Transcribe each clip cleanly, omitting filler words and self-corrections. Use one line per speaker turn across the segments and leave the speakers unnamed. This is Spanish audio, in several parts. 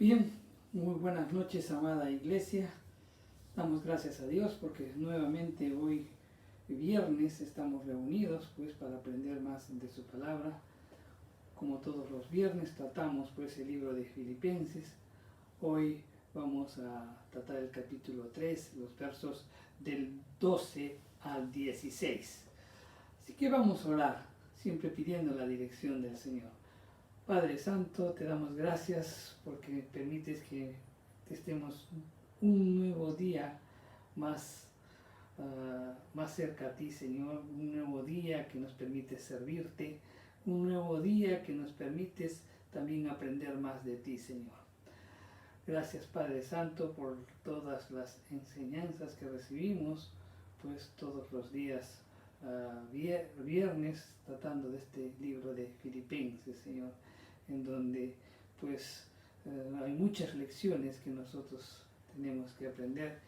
Bien, muy buenas noches, amada iglesia. Damos gracias a Dios porque nuevamente hoy viernes estamos reunidos pues para aprender más de su palabra. Como todos los viernes tratamos pues el libro de Filipenses. Hoy vamos a tratar el capítulo 3, los versos del 12 al 16. Así que vamos a orar, siempre pidiendo la dirección del Señor. Padre Santo, te damos gracias porque permites que estemos un nuevo día más, más cerca a ti, Señor. Un nuevo día que nos permite servirte. Un nuevo día que nos permites también aprender más de ti, Señor. Gracias, Padre Santo, por todas las enseñanzas que recibimos, pues todos los días, viernes, tratando de este libro de Filipenses, Señor, en donde pues hay muchas lecciones que nosotros tenemos que aprender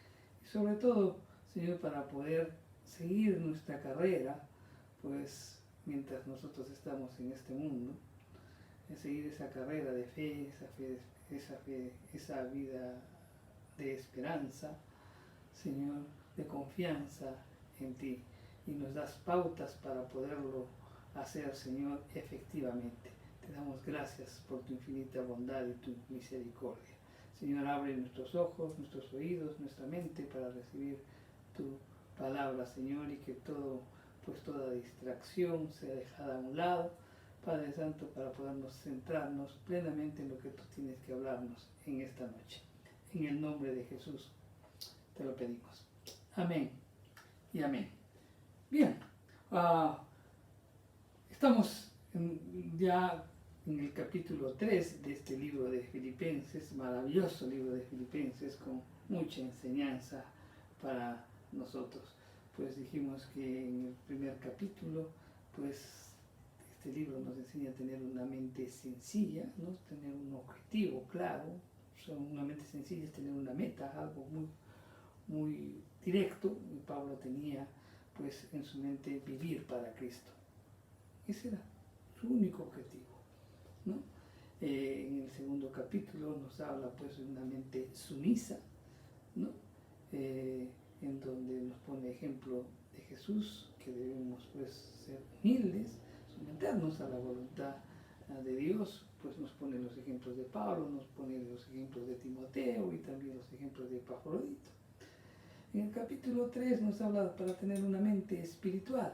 y sobre todo, Señor, para poder seguir nuestra carrera, pues mientras nosotros estamos en este mundo, seguir esa carrera de fe, esa vida de esperanza, Señor, de confianza en ti, y nos das pautas para poderlo hacer, Señor, efectivamente. Te damos gracias por tu infinita bondad y tu misericordia. Señor, abre nuestros ojos, nuestros oídos, nuestra mente para recibir tu palabra, Señor, y que toda distracción sea dejada a un lado, Padre Santo, para podernos centrarnos plenamente en lo que tú tienes que hablarnos en esta noche. En el nombre de Jesús te lo pedimos. Amén y amén. Bien, estamos ya en el capítulo 3 de este libro de Filipenses, maravilloso libro de Filipenses con mucha enseñanza para nosotros. Pues dijimos que en el primer capítulo, pues este libro nos enseña a tener una mente sencilla, ¿no? Tener un objetivo claro. O sea, una mente sencilla es tener una meta, algo muy directo, y Pablo tenía pues en su mente vivir para Cristo. Ese era su único objetivo, ¿no? En el segundo capítulo nos habla pues de una mente sumisa, ¿no? En donde nos pone ejemplo de Jesús, que debemos pues ser humildes, someternos a la voluntad de Dios. Pues nos pone los ejemplos de Pablo, nos pone los ejemplos de Timoteo y también los ejemplos de Epafrodito. En el capítulo 3 nos habla para tener una mente espiritual,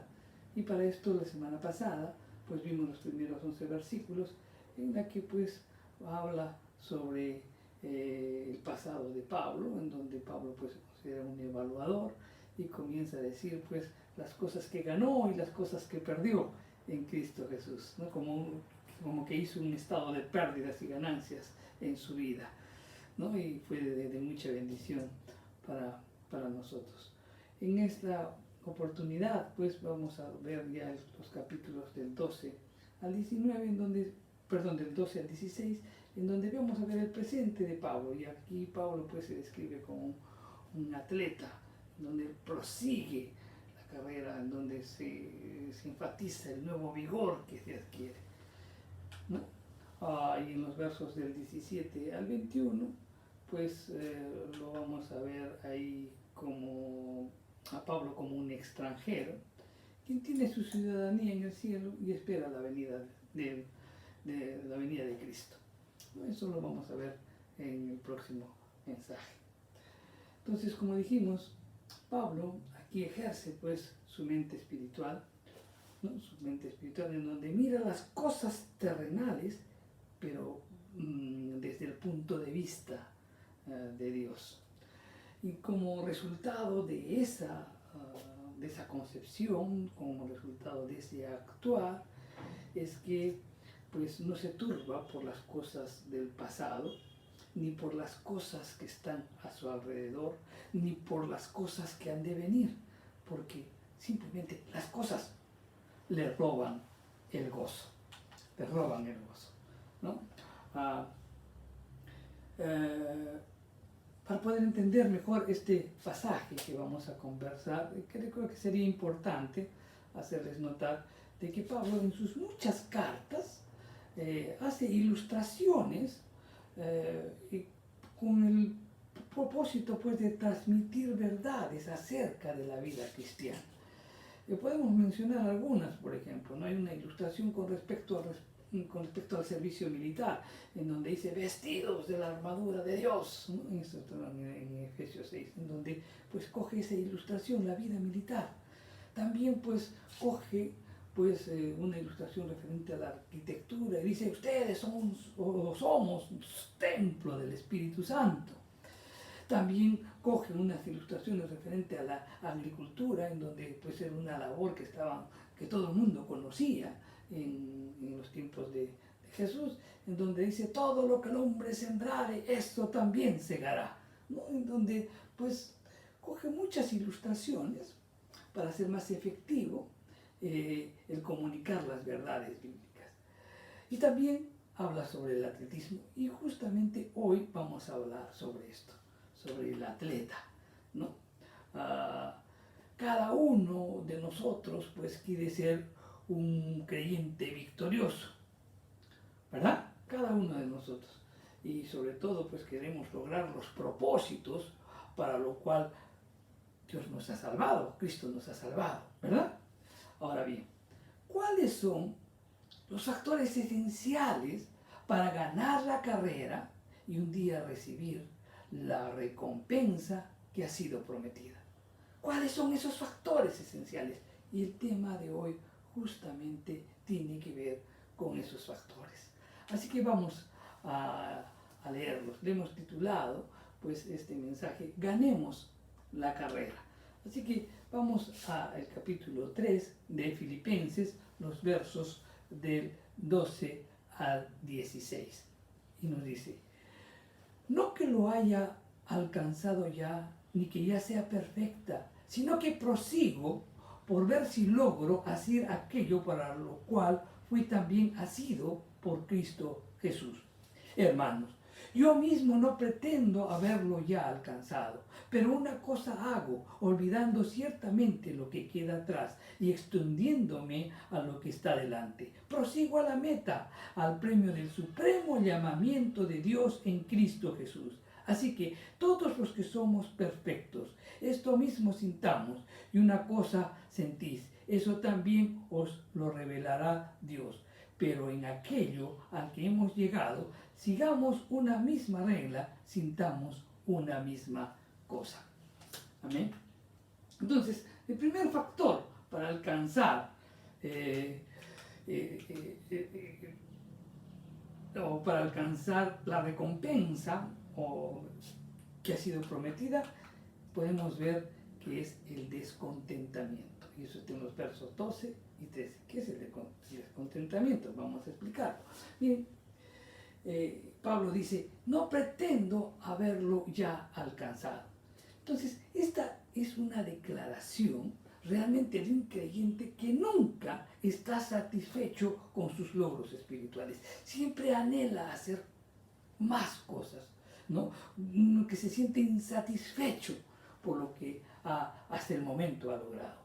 y para esto la semana pasada pues vimos los primeros 11 versículos en la que pues habla sobre el pasado de Pablo, en donde Pablo pues era un evaluador y comienza a decir pues las cosas que ganó y las cosas que perdió en Cristo Jesús, ¿no? Como que hizo un estado de pérdidas y ganancias en su vida, ¿no? Y fue de mucha bendición para nosotros. En esta oportunidad pues vamos a ver ya los capítulos del 12 al 19, del 12 al 16, en donde vamos a ver el presente de Pablo. Y aquí Pablo pues se describe como un atleta, en donde prosigue la carrera, en donde se enfatiza el nuevo vigor que se adquiere, ¿no? Y en los versos del 17 al 21 pues lo vamos a ver ahí como a Pablo como un extranjero, quien tiene su ciudadanía en el cielo y espera la venida de Cristo. Eso lo vamos a ver en el próximo mensaje. Entonces, como dijimos, Pablo aquí ejerce pues su mente espiritual, ¿no? Su mente espiritual, en donde mira las cosas terrenales, pero desde el punto de vista de Dios. Y como resultado de esa concepción, como resultado de ese actuar, es que pues no se turba por las cosas del pasado, ni por las cosas que están a su alrededor, ni por las cosas que han de venir, porque simplemente las cosas le roban el gozo, ¿no? Para poder entender mejor este pasaje que vamos a conversar, creo que sería importante hacerles notar de que Pablo en sus muchas cartas hace ilustraciones y con el propósito pues de transmitir verdades acerca de la vida cristiana. Podemos mencionar algunas, por ejemplo, ¿no? Hay una ilustración con respecto al servicio militar, en donde dice vestidos de la armadura de Dios, ¿no? En Efesios 6, en donde pues coge esa ilustración, la vida militar. También pues coge pues una ilustración referente a la arquitectura y dice ustedes somos templo del Espíritu Santo. También coge unas ilustraciones referentes a la agricultura, en donde pues era una labor que todo el mundo conocía en los tiempos de Jesús, en donde dice todo lo que el hombre sembrare, esto también segará, ¿no? En donde pues coge muchas ilustraciones para hacer más efectivo el comunicar las verdades bíblicas. Y también habla sobre el atletismo, y justamente hoy vamos a hablar sobre esto, sobre el atleta, ¿no? Cada uno de nosotros pues quiere ser un creyente victorioso, ¿verdad? Cada uno de nosotros. Y sobre todo pues queremos lograr los propósitos para lo cual Dios nos ha salvado, Cristo nos ha salvado, ¿verdad? Ahora bien, ¿cuáles son los factores esenciales para ganar la carrera y un día recibir la recompensa que ha sido prometida? ¿Cuáles son esos factores esenciales? Y el tema de hoy justamente tiene que ver con esos factores. Así que vamos a leerlos. Le hemos titulado pues este mensaje, Ganemos la carrera. Así que vamos al capítulo 3 de Filipenses, los versos del 12 al 16. Y nos dice, no que lo haya alcanzado ya, ni que ya sea perfecta, sino que prosigo por ver si logro hacer aquello para lo cual fui también asido por Cristo Jesús. Hermanos, yo mismo no pretendo haberlo ya alcanzado, pero una cosa hago, olvidando ciertamente lo que queda atrás y extendiéndome a lo que está delante. Prosigo a la meta, al premio del supremo llamamiento de Dios en Cristo Jesús. Así que todos los que somos perfectos, esto mismo sintamos, y una cosa sentís, eso también os lo revelará Dios. Pero en aquello al que hemos llegado, sigamos una misma regla, sintamos una misma cosa. Amén. Entonces, el primer factor para alcanzar o para alcanzar la recompensa que ha sido prometida, podemos ver que es el descontentamiento. Y eso está en los versos 12 y 13. ¿Qué es el descontentamiento? Vamos a explicarlo. Miren, Pablo dice, no pretendo haberlo ya alcanzado. Entonces, esta es una declaración realmente de un creyente que nunca está satisfecho con sus logros espirituales. Siempre anhela hacer más cosas, ¿no? Que se siente insatisfecho por lo que hasta el momento ha logrado.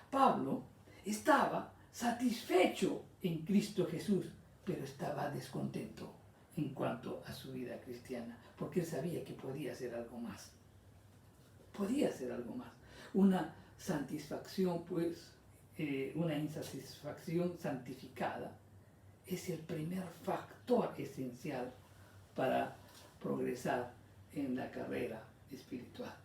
Pablo estaba satisfecho en Cristo Jesús, pero estaba descontento en cuanto a su vida cristiana, porque él sabía que podía hacer algo más. Podía hacer algo más. Una satisfacción, pues, una insatisfacción santificada es el primer factor esencial para progresar en la carrera espiritual.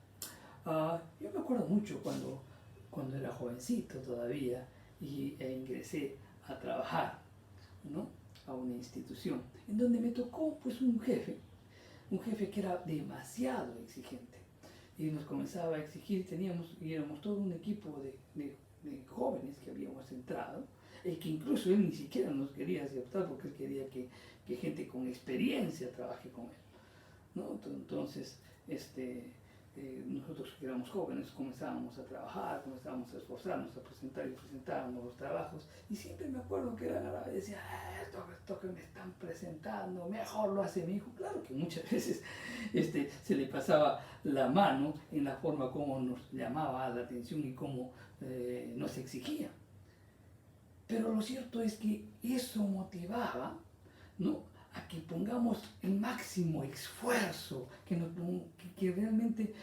Yo me acuerdo mucho cuando era jovencito todavía e ingresé a trabajar, ¿no?, a una institución en donde me tocó pues un jefe que era demasiado exigente y nos comenzaba a exigir, y éramos todo un equipo de jóvenes que habíamos entrado, y que incluso él ni siquiera nos quería aceptar porque él quería que gente con experiencia trabaje con él, ¿no? Entonces, nosotros que éramos jóvenes comenzábamos a trabajar, comenzábamos a esforzarnos, a presentar y presentábamos los trabajos, y siempre me acuerdo que era grave, decía, esto que me están presentando, mejor lo hace mi hijo. Claro que muchas veces se le pasaba la mano en la forma como nos llamaba la atención y cómo nos exigía. Pero lo cierto es que eso motivaba, ¿no?, a que pongamos el máximo esfuerzo, que realmente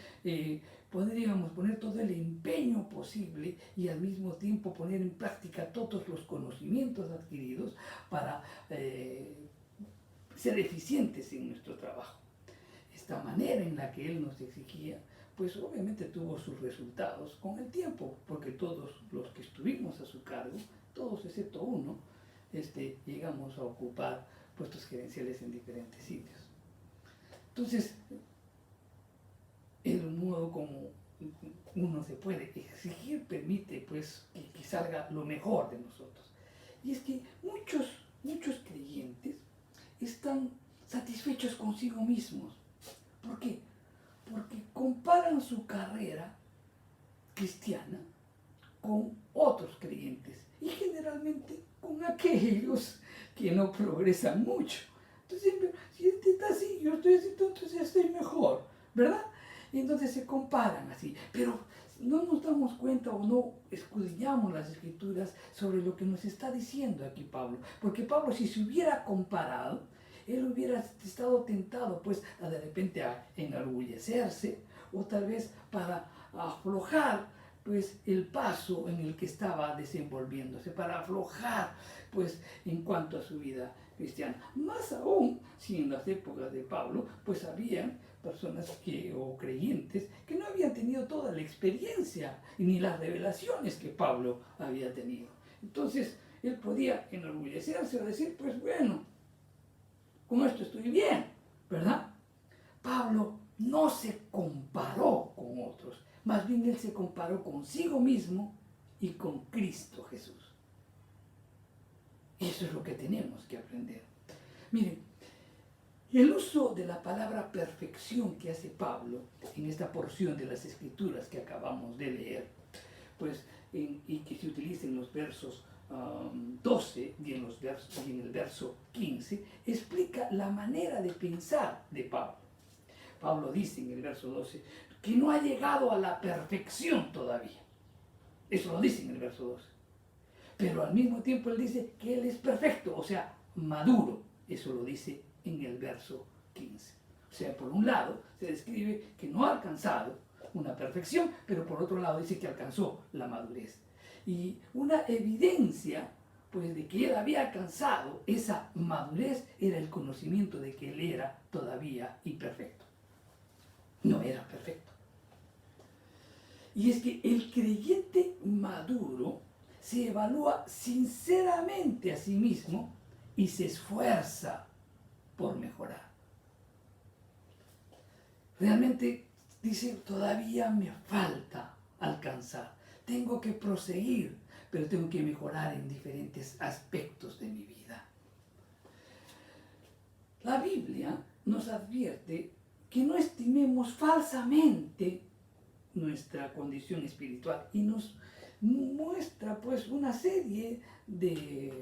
podríamos poner todo el empeño posible y al mismo tiempo poner en práctica todos los conocimientos adquiridos para ser eficientes en nuestro trabajo. Esta manera en la que él nos exigía, pues obviamente tuvo sus resultados con el tiempo, porque todos los que estuvimos a su cargo, todos excepto uno, llegamos a ocupar puestos gerenciales en diferentes sitios. Entonces, el modo como uno se puede exigir permite pues que salga lo mejor de nosotros. Y es que muchos creyentes están satisfechos consigo mismos. ¿Por qué? Porque comparan su carrera cristiana con otros creyentes y generalmente con aquellos que no progresan mucho. Entonces, si este está así, yo estoy así, entonces estoy mejor, ¿verdad? Y entonces se comparan así, pero no nos damos cuenta o no escudriñamos las escrituras sobre lo que nos está diciendo aquí Pablo, porque Pablo, si se hubiera comparado, él hubiera estado tentado pues a de repente a enorgullecerse o tal vez para aflojar pues el paso en el que estaba desenvolviéndose, para aflojar pues en cuanto a su vida cristiana. Más aún si en las épocas de Pablo pues habían personas o creyentes que no habían tenido toda la experiencia ni las revelaciones que Pablo había tenido. Entonces él podía enorgullecerse o decir, pues bueno, con esto estoy bien, ¿verdad? Pablo no se comparó con otros, más bien él se comparó consigo mismo y con Cristo Jesús. Eso es lo que tenemos que aprender. Miren, el uso de la palabra perfección que hace Pablo en esta porción de las Escrituras que acabamos de leer, pues, y que se utiliza en los versos 12 y en el verso 15, explica la manera de pensar de Pablo. Pablo dice en el verso 12 que no ha llegado a la perfección todavía. Eso lo dice en el verso 12. Pero al mismo tiempo él dice que él es perfecto, o sea, maduro. Eso lo dice en el verso 15. O sea, por un lado se describe que no ha alcanzado una perfección, pero por otro lado dice que alcanzó la madurez. Y una evidencia pues de que él había alcanzado esa madurez era el conocimiento de que él era todavía imperfecto. No era perfecto. Y es que el creyente maduro se evalúa sinceramente a sí mismo y se esfuerza por mejorar. Realmente dice, todavía me falta alcanzar. Tengo que proseguir, pero tengo que mejorar en diferentes aspectos de mi vida. La Biblia nos advierte que no estimemos falsamente nuestra condición espiritual y nos muestra pues una serie de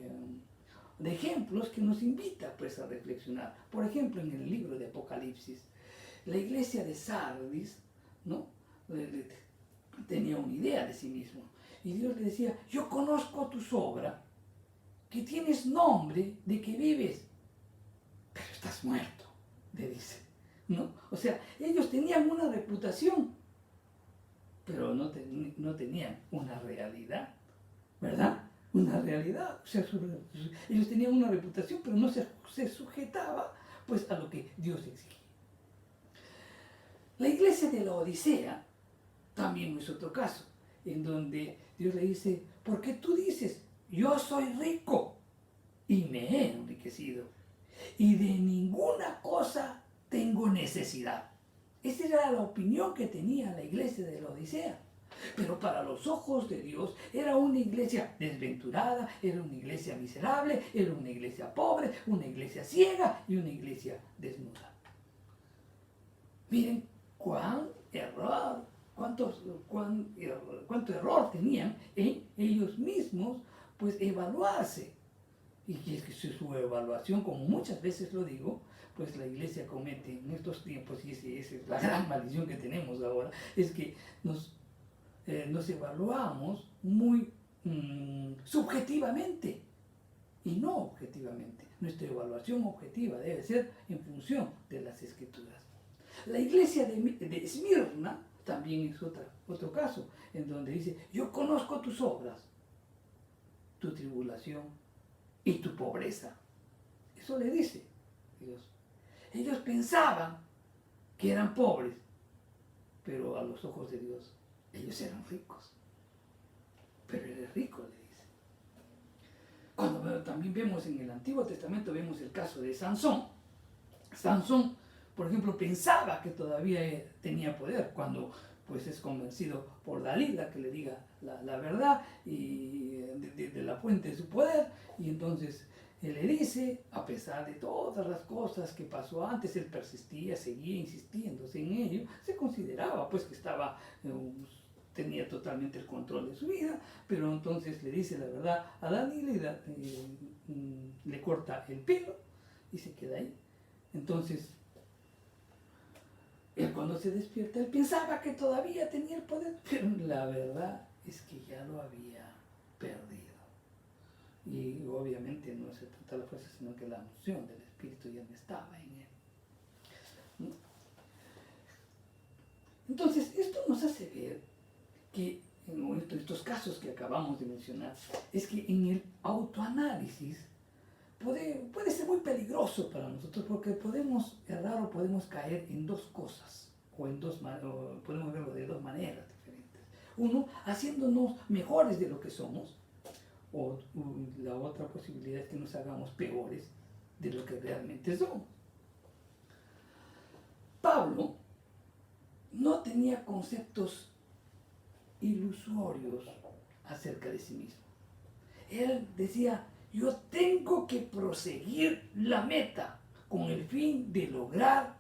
ejemplos que nos invita pues a reflexionar. Por ejemplo, en el libro de Apocalipsis, la iglesia de Sardis, ¿no?, tenía una idea de sí mismo y Dios le decía, yo conozco tus obras, que tienes nombre de que vives, pero estás muerto, le dice, ¿no? O sea, ellos tenían una reputación, pero no tenían una realidad, ¿verdad? Una realidad. O sea, ellos tenían una reputación, pero no se sujetaba pues a lo que Dios exigía. La iglesia de la Odisea también es otro caso, en donde Dios le dice, ¿por qué tú dices, yo soy rico y me he enriquecido y de ninguna cosa tengo necesidad? Esa era la opinión que tenía la iglesia de la Odisea. Pero para los ojos de Dios era una iglesia desventurada, era una iglesia miserable, era una iglesia pobre, una iglesia ciega y una iglesia desnuda. Miren cuánto error tenían en ellos mismos, pues evaluarse. Y es que su evaluación, como muchas veces lo digo, pues la iglesia comete en estos tiempos, y esa es la gran maldición que tenemos ahora, es que nos evaluamos muy subjetivamente y no objetivamente. Nuestra evaluación objetiva debe ser en función de las Escrituras. La iglesia de Esmirna también es otro caso, en donde dice, yo conozco tus obras, tu tribulación y tu pobreza. Eso le dice Dios. Ellos pensaban que eran pobres, pero a los ojos de Dios, ellos eran ricos. Pero él es rico, le dice. Cuando también vemos en el Antiguo Testamento, vemos el caso de Sansón. Sansón, por ejemplo, pensaba que todavía tenía poder cuando pues es convencido por Dalila que le diga la verdad y de la fuente de su poder, y entonces él le dice, a pesar de todas las cosas que pasó antes, él persistía, seguía insistiéndose en ello, se consideraba pues que estaba, tenía totalmente el control de su vida, pero entonces le dice la verdad a Dalila y le corta el pelo y se queda ahí. Entonces, él cuando se despierta, él pensaba que todavía tenía el poder, pero la verdad es que ya lo había perdido. Y obviamente no se trata de la fuerza, sino que la unción del Espíritu ya no estaba en él. ¿No? Entonces, esto nos hace ver que en estos casos que acabamos de mencionar, es que en el autoanálisis puede ser muy peligroso para nosotros porque podemos errar o podemos caer en dos cosas, o podemos verlo de dos maneras diferentes. Uno, haciéndonos mejores de lo que somos, o la otra posibilidad es que nos hagamos peores de lo que realmente somos. Pablo no tenía conceptos ilusorios acerca de sí mismo. Él decía, yo tengo que proseguir la meta con el fin de lograr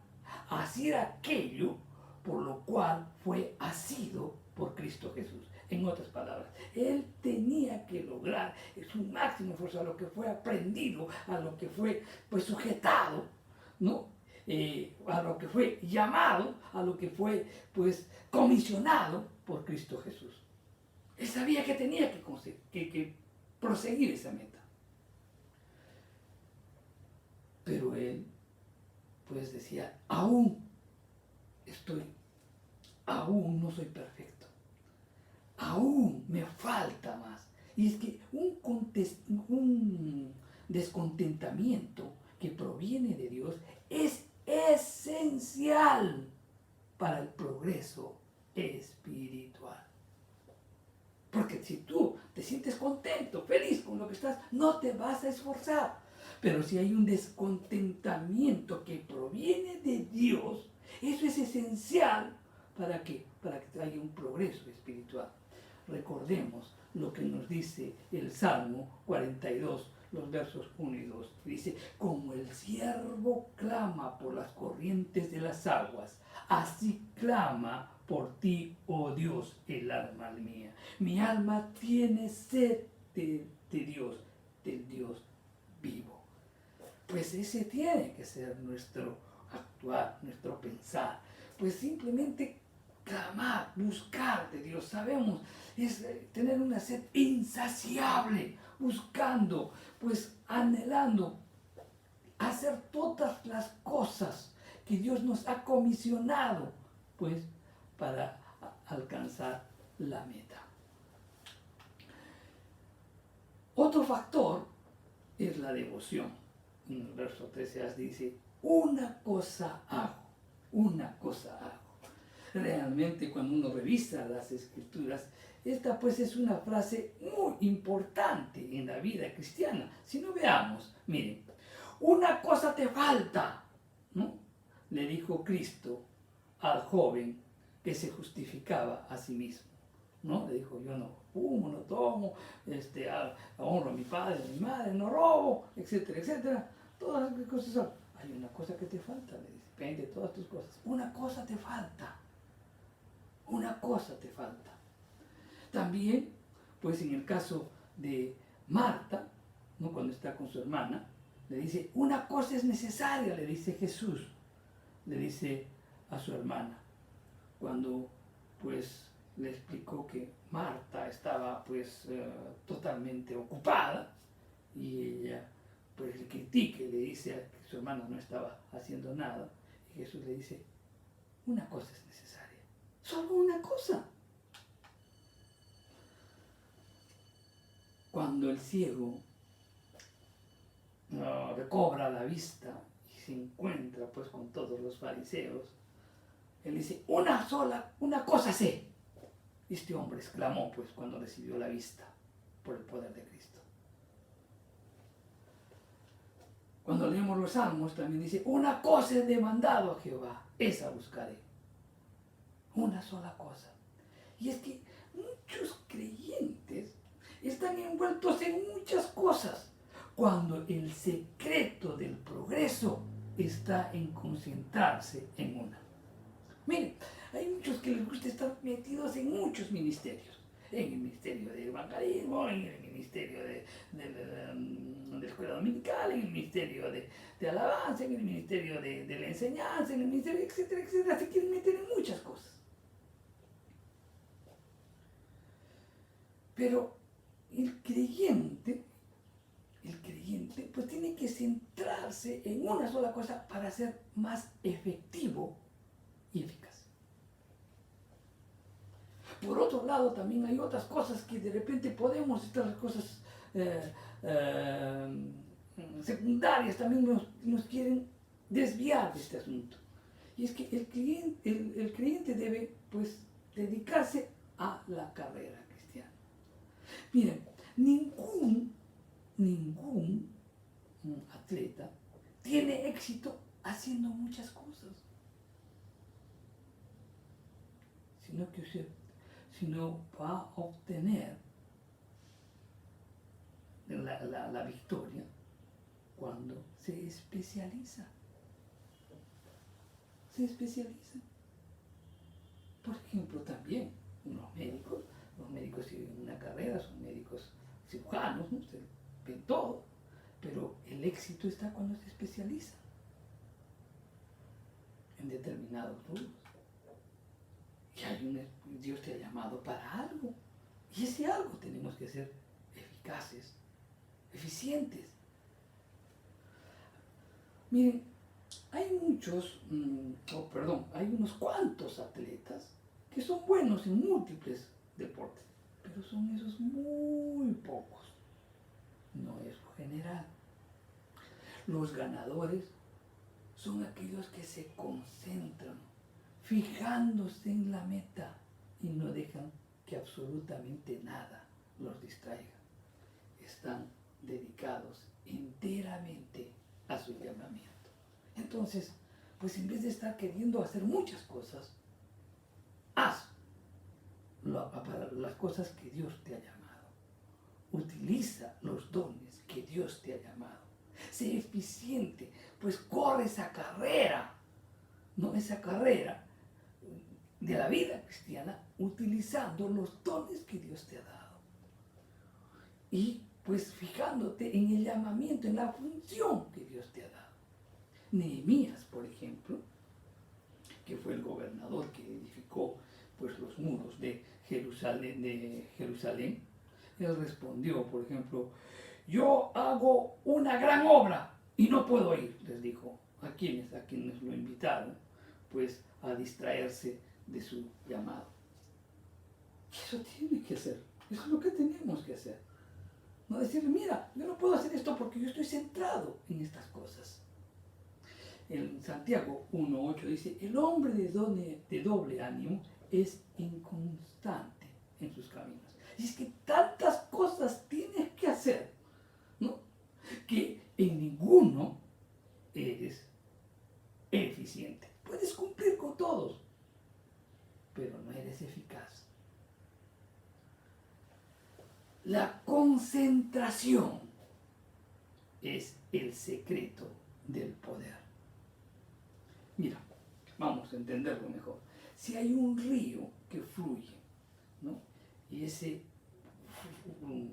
hacer aquello por lo cual fue asido por Cristo Jesús. En otras palabras, él tenía que lograr su máximo esfuerzo, a lo que fue aprendido, a lo que fue pues sujetado, ¿no? A lo que fue llamado, a lo que fue pues comisionado por Cristo Jesús. Él sabía que tenía que proseguir esa meta. Pero él pues decía, aún no soy perfecto, aún me falta más. Y es que un descontentamiento que proviene de Dios es esencial para el progreso espiritual. Porque si tú te sientes contento, feliz con lo que estás, no te vas a esforzar. Pero si hay un descontentamiento que proviene de Dios, eso es esencial para que haya un progreso espiritual. Recordemos lo que nos dice el Salmo 42, los versos 1 y 2. Dice, como el ciervo clama por las corrientes de las aguas, así clama por ti, oh Dios, el alma mía. Mi alma tiene sed de Dios, del Dios vivo. Pues ese tiene que ser nuestro actuar, nuestro pensar. Pues simplemente clamar, buscar de Dios. Sabemos, es tener una sed insaciable, buscando, pues anhelando hacer todas las cosas que Dios nos ha comisionado, pues para alcanzar la meta. Otro factor es la devoción. En el verso 13 dice, una cosa hago. Realmente cuando uno revisa las Escrituras, esta pues es una frase muy importante en la vida cristiana. Si no veamos, miren, una cosa te falta, ¿no? Le dijo Cristo al joven que se justificaba a sí mismo, ¿no? Le dijo, yo no fumo, no tomo, honro a mi padre, a mi madre, no robo, etcétera, etcétera. Todas las cosas son. Hay una cosa que te falta, le dice, depende de todas tus cosas. Una cosa te falta. Una cosa te falta. También, pues en el caso de Marta, ¿no? Cuando está con su hermana, le dice, una cosa es necesaria, le dice Jesús, le dice a su hermana, cuando pues le explicó que Marta estaba pues totalmente ocupada y ella pues le critica y le dice que su hermano no estaba haciendo nada, y Jesús le dice, una cosa es necesaria, solo una cosa. Cuando el ciego recobra la vista y se encuentra pues con todos los fariseos, él dice, una cosa sé. Este hombre exclamó pues cuando recibió la vista por el poder de Cristo. Cuando leemos los Salmos también dice, una cosa he demandado a Jehová, esa buscaré. Una sola cosa. Y es que muchos creyentes están envueltos en muchas cosas, cuando el secreto del progreso está en concentrarse en una. Miren, hay muchos que les gusta estar metidos en muchos ministerios. En el ministerio de evangelismo, en el ministerio de la escuela dominical, en el ministerio de alabanza, en el ministerio de la enseñanza, en el ministerio, etcétera, etcétera. Se quieren meter en muchas cosas. Pero el creyente pues tiene que centrarse en una sola cosa para ser más efectivo y eficaz. Por otro lado, también hay otras cosas que de repente podemos, estas cosas secundarias también nos quieren desviar de este asunto. Y es que el creyente debe pues dedicarse a la carrera cristiana. Miren, ningún atleta tiene éxito haciendo muchas cosas, sino va a obtener la victoria cuando se especializa. Por ejemplo, también los médicos tienen una carrera, son médicos cirujanos, ¿no? Ustedes ven todo, pero el éxito está cuando se especializa en determinados rubros. Y Dios te ha llamado para algo, y ese algo tenemos que ser eficaces, eficientes. Miren, hay hay unos cuantos atletas que son buenos en múltiples deportes, pero son esos muy pocos, no es lo general. Los ganadores son aquellos que se concentran, fijándose en la meta y no dejan que absolutamente nada los distraiga. Están dedicados enteramente a su llamamiento. Entonces, pues en vez de estar queriendo hacer muchas cosas, haz para las cosas que Dios te ha llamado. Utiliza los dones que Dios te ha llamado. Sé eficiente, pues corre esa carrera, no esa carrera de la vida cristiana, utilizando los dones que Dios te ha dado. Y pues fijándote en el llamamiento, en la función que Dios te ha dado. Nehemías, por ejemplo, que fue el gobernador que edificó pues los muros de Jerusalén, él respondió, por ejemplo, yo hago una gran obra y no puedo ir, les dijo a quienes lo invitaron, pues a distraerse de su llamado. Y eso tiene que ser, eso es lo que tenemos que hacer. No decirle, mira, yo no puedo hacer esto porque yo estoy centrado en estas cosas. En Santiago 1:8 dice, el hombre de doble ánimo es inconstante en sus caminos. Y es que tantas cosas tienes que hacer, ¿no? Que en ninguno eres eficiente. Puedes cumplir con todos, pero no eres eficaz. La concentración es el secreto del poder. Mira, vamos a entenderlo mejor. Si hay un río que fluye, ¿no? Y ese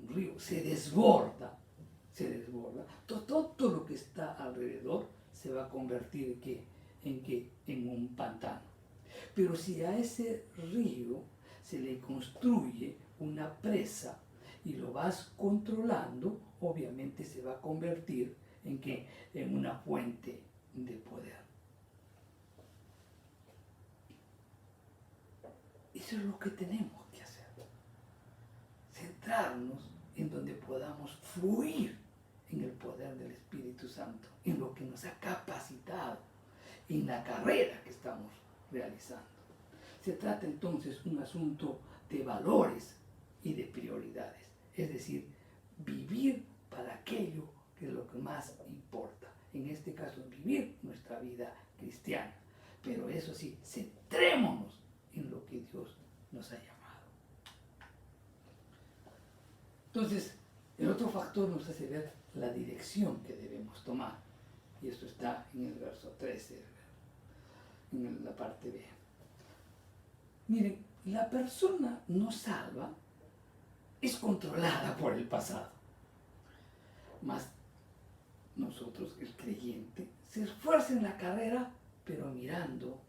río se desborda, todo lo que está alrededor se va a convertir en un pantano. Pero si a ese río se le construye una presa y lo vas controlando, obviamente se va a convertir en que en una fuente de poder. Eso es lo que tenemos que hacer. Centrarnos en donde podamos fluir en el poder del Espíritu Santo, en lo que nos ha capacitado, en la carrera que estamos realizando. Se trata entonces un asunto de valores y de prioridades, es decir, vivir para aquello que es lo que más importa. En este caso, vivir nuestra vida cristiana. Pero eso sí, centrémonos en lo que Dios nos ha llamado. Entonces, el otro factor nos hace ver la dirección que debemos tomar. Y esto está en el verso 13, en la parte B. Miren, la persona no salva es controlada por el pasado. Mas nosotros, el creyente, se esfuerza en la carrera, pero mirando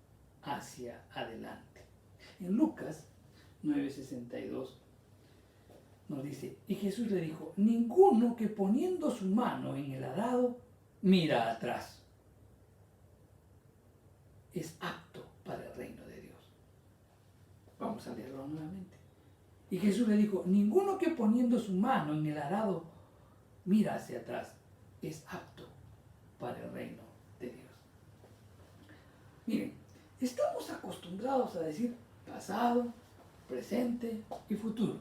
hacia adelante. En Lucas 9:62 nos dice, y Jesús le dijo, ninguno que poniendo su mano en el arado mira atrás es apto para el reino de Dios. Vamos a leerlo nuevamente. Y Jesús le dijo, ninguno que poniendo su mano en el arado mira hacia atrás es apto para el reino de Dios. Miren, estamos acostumbrados a decir pasado, presente y futuro.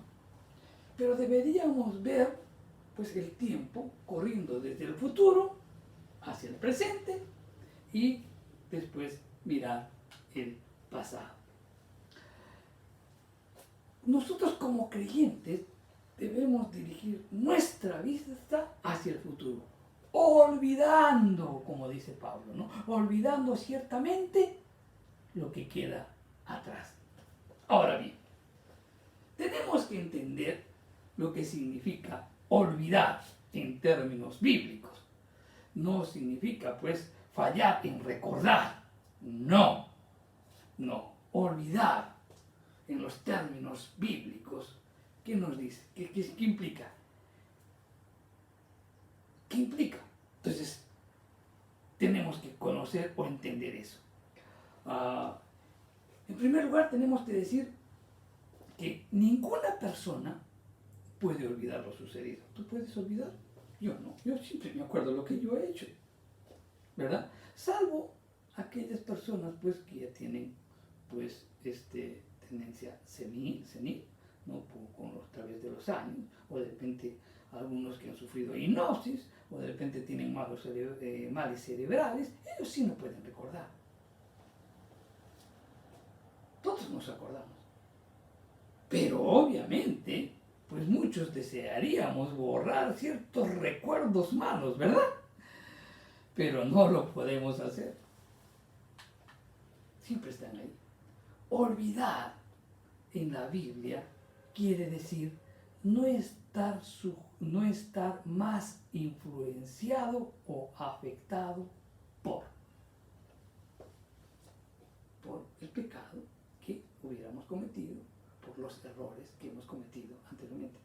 Pero deberíamos ver pues el tiempo corriendo desde el futuro hacia el presente y después mirar el pasado. Nosotros como creyentes debemos dirigir nuestra vista hacia el futuro, olvidando, como dice Pablo, ¿no? Olvidando ciertamente lo que queda atrás. Ahora bien, tenemos que entender lo que significa olvidar en términos bíblicos. No significa, pues, fallar en recordar. No. Olvidar en los términos bíblicos. ¿Qué nos dice? ¿Qué implica? ¿Qué implica? Entonces, tenemos que conocer o entender eso. En primer lugar, tenemos que decir que ninguna persona puede olvidar lo sucedido. ¿Tú puedes olvidar? Yo no. Yo siempre me acuerdo de lo que yo he hecho, ¿verdad? Salvo aquellas personas, pues, que ya tienen, pues, tendencia senil, ¿no? A través de los años, o de repente algunos que han sufrido hipnosis, o de repente tienen males cerebrales, ellos sí no pueden recordar. Todos nos acordamos. Pero obviamente, pues muchos desearíamos borrar ciertos recuerdos malos, ¿verdad? Pero no lo podemos hacer. Siempre están ahí. Olvidar en la Biblia quiere decir no estar más influenciado o afectado por el pecado que hubiéramos cometido, por los errores que hemos cometido anteriormente.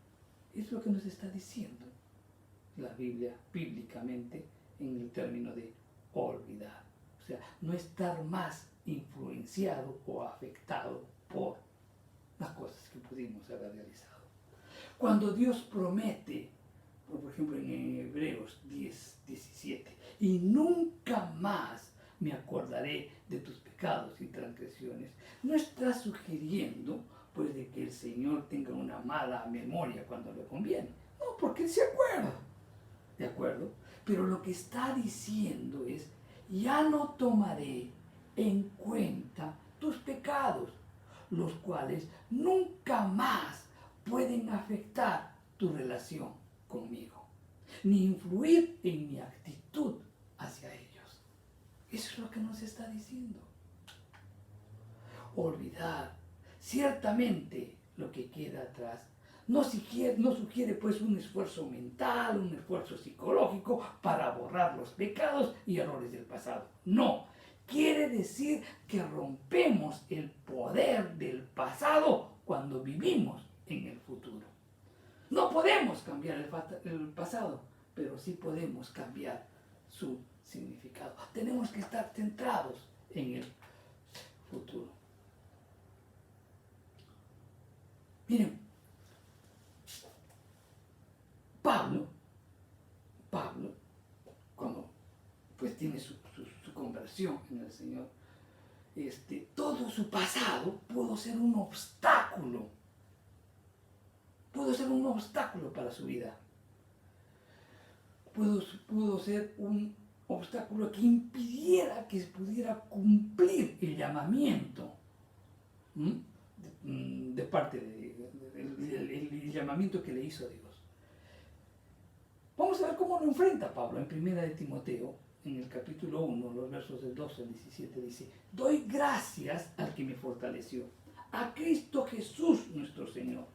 Es lo que nos está diciendo la Biblia bíblicamente en el término de olvidar. O sea, no estar más influenciado o afectado por las cosas que pudimos haber realizado. Cuando Dios promete, por ejemplo en Hebreos 10:17, y nunca más me acordaré de tus pecados y transgresiones, no está sugiriendo pues de que el Señor tenga una mala memoria cuando le conviene. No, porque Él se acuerda, ¿de acuerdo? Pero lo que está diciendo es, ya no tomaré en cuenta tus pecados, los cuales nunca más pueden afectar tu relación conmigo, ni influir en mi actitud hacia ellos. Eso es lo que nos está diciendo. Olvidar ciertamente lo que queda atrás no sugiere pues un esfuerzo mental, un esfuerzo psicológico para borrar los pecados y errores del pasado. No, quiere decir que rompemos el poder del pasado cuando vivimos en el futuro. No podemos cambiar el pasado, pero sí podemos cambiar su significado. Tenemos que estar centrados en el futuro. Miren, Pablo, cuando pues tiene su conversión en el Señor, todo su pasado pudo ser un obstáculo para su vida. Pudo ser un obstáculo que impidiera que pudiera cumplir el llamamiento de parte el llamamiento que le hizo Dios. Vamos a ver cómo lo enfrenta Pablo en 1 de Timoteo, en el capítulo 1, los versos del 12 al 17, dice: doy gracias al que me fortaleció, a Cristo Jesús nuestro Señor,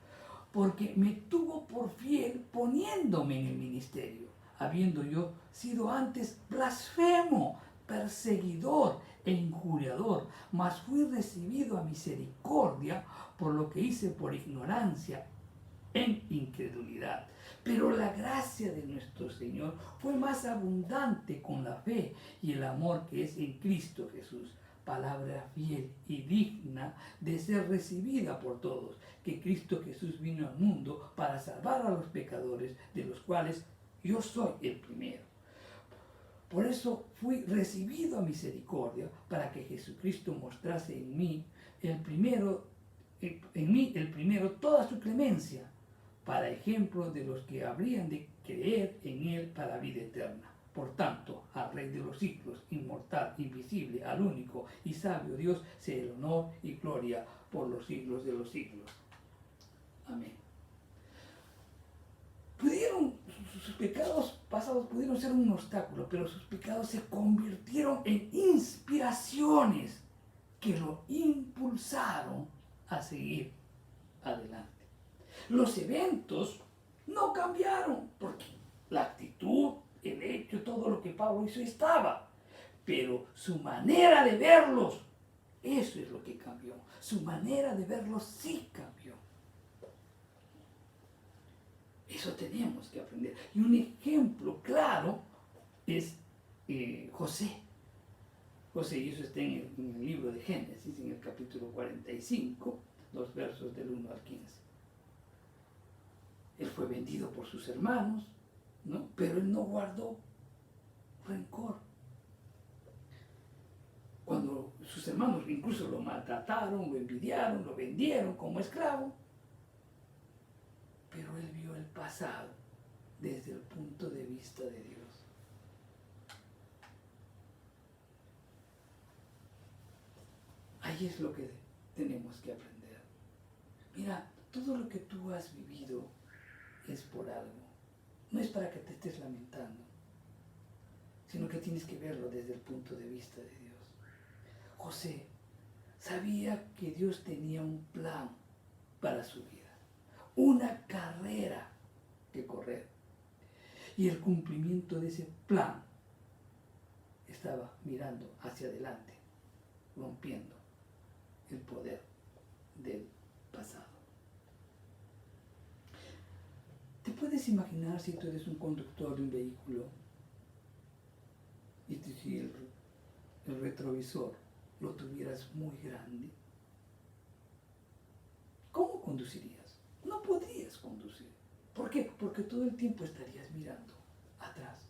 porque me tuvo por fiel poniéndome en el ministerio, habiendo yo sido antes blasfemo, perseguidor e injuriador, mas fui recibido a misericordia por lo que hice por ignorancia en incredulidad. Pero la gracia de nuestro Señor fue más abundante con la fe y el amor que es en Cristo Jesús. Palabra fiel y digna de ser recibida por todos, que Cristo Jesús vino al mundo para salvar a los pecadores, de los cuales yo soy el primero. Por eso fui recibido a misericordia, para que Jesucristo mostrase en mí el primero toda su clemencia, para ejemplo de los que habrían de creer en él para vida eterna. Por tanto, al Rey de los siglos, inmortal, invisible, al único y sabio Dios, sea el honor y gloria por los siglos de los siglos. Amén. Sus pecados pasados pudieron ser un obstáculo, pero sus pecados se convirtieron en inspiraciones que lo impulsaron a seguir adelante. Los eventos no cambiaron, porque la actitud, el hecho, todo lo que Pablo hizo estaba, pero su manera de verlos, eso es lo que cambió. Su manera de verlos sí cambió. Eso tenemos que aprender. Y un ejemplo claro es José. José, y eso está en el libro de Génesis, en el capítulo 45, los versos del 1 al 15. Él fue vendido por sus hermanos, ¿no? Pero él no guardó rencor. Cuando sus hermanos incluso lo maltrataron, lo envidiaron, lo vendieron como esclavo, pero él vio el pasado desde el punto de vista de Dios. Ahí es lo que tenemos que aprender. Mira, todo lo que tú has vivido es por algo. No es para que te estés lamentando, sino que tienes que verlo desde el punto de vista de Dios. José sabía que Dios tenía un plan para su vida, una carrera que correr. Y el cumplimiento de ese plan estaba mirando hacia adelante, rompiendo el poder del pasado. ¿Te puedes imaginar si tú eres un conductor de un vehículo y si el retrovisor lo tuvieras muy grande? ¿Cómo conducirías? No podrías conducir. ¿Por qué? Porque todo el tiempo estarías mirando atrás